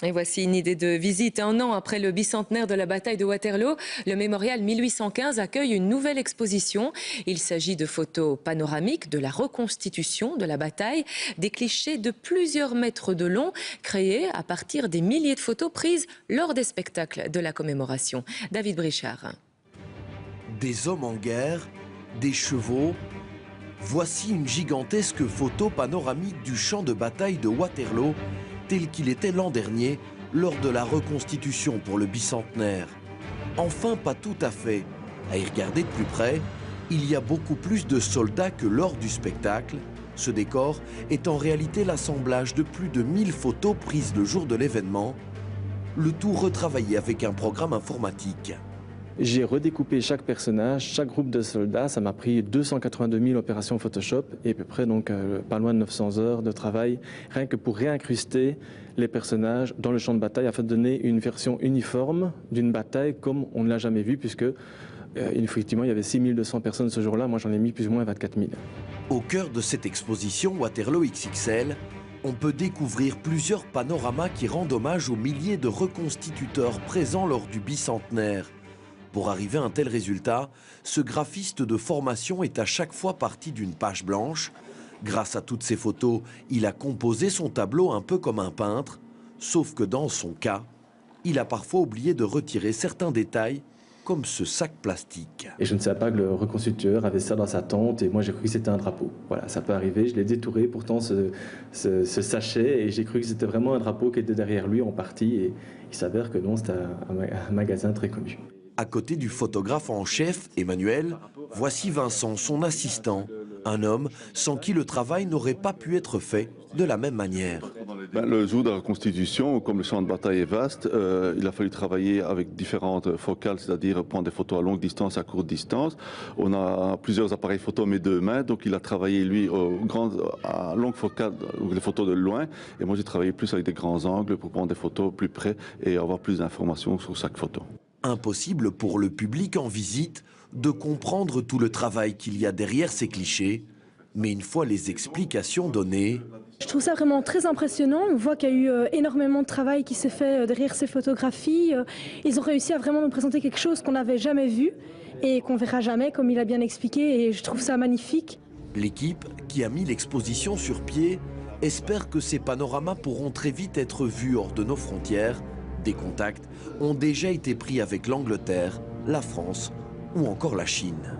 Et voici une idée de visite. Un an après le bicentenaire de la bataille de Waterloo, le mémorial 1815 accueille une nouvelle exposition. Il s'agit de photos panoramiques de la reconstitution de la bataille, des clichés de plusieurs mètres de long, créés à partir des milliers de photos prises lors des spectacles de la commémoration. David Brichard. Des hommes en guerre, des chevaux. Voici une gigantesque photo panoramique du champ de bataille de Waterloo, tel qu'il était l'an dernier, lors de la reconstitution pour le bicentenaire. Enfin, pas tout à fait. À y regarder de plus près, il y a beaucoup plus de soldats que lors du spectacle. Ce décor est en réalité l'assemblage de plus de 1000 photos prises le jour de l'événement, le tout retravaillé avec un programme informatique. J'ai redécoupé chaque personnage, chaque groupe de soldats. Ça m'a pris 282 000 opérations Photoshop et à peu près donc pas loin de 900 heures de travail, rien que pour réincruster les personnages dans le champ de bataille afin de donner une version uniforme d'une bataille comme on ne l'a jamais vue, puisque effectivement il y avait 6200 personnes ce jour-là. Moi j'en ai mis plus ou moins 24 000. Au cœur de cette exposition Waterloo XXL, on peut découvrir plusieurs panoramas qui rendent hommage aux milliers de reconstituteurs présents lors du bicentenaire. Pour arriver à un tel résultat, ce graphiste de formation est à chaque fois parti d'une page blanche. Grâce à toutes ces photos, il a composé son tableau un peu comme un peintre, sauf que dans son cas, il a parfois oublié de retirer certains détails, comme ce sac plastique. Et je ne savais pas que le reconstituteur avait ça dans sa tente et moi j'ai cru que c'était un drapeau. Voilà, ça peut arriver, je l'ai détouré pourtant ce sachet et j'ai cru que c'était vraiment un drapeau qui était derrière lui en partie et il s'avère que non, c'était un magasin très connu. À côté du photographe en chef, Emmanuel, voici Vincent, son assistant, un homme sans qui le travail n'aurait pas pu être fait de la même manière. Le jour de la reconstitution, comme le champ de bataille est vaste, il a fallu travailler avec différentes focales, c'est-à-dire prendre des photos à longue distance, à courte distance. On a plusieurs appareils photo mes deux mains, donc il a travaillé lui à longue focale, les photos de loin, et moi j'ai travaillé plus avec des grands angles pour prendre des photos plus près et avoir plus d'informations sur chaque photo. Impossible pour le public en visite de comprendre tout le travail qu'il y a derrière ces clichés, mais une fois les explications données... Je trouve ça vraiment très impressionnant. On voit qu'il y a eu énormément de travail qui s'est fait derrière ces photographies. Ils ont réussi à vraiment nous présenter quelque chose qu'on n'avait jamais vu et qu'on verra jamais, comme il a bien expliqué, et je trouve ça magnifique. L'équipe, qui a mis l'exposition sur pied, espère que ces panoramas pourront très vite être vus hors de nos frontières. Des contacts ont déjà été pris avec l'Angleterre, la France ou encore la Chine.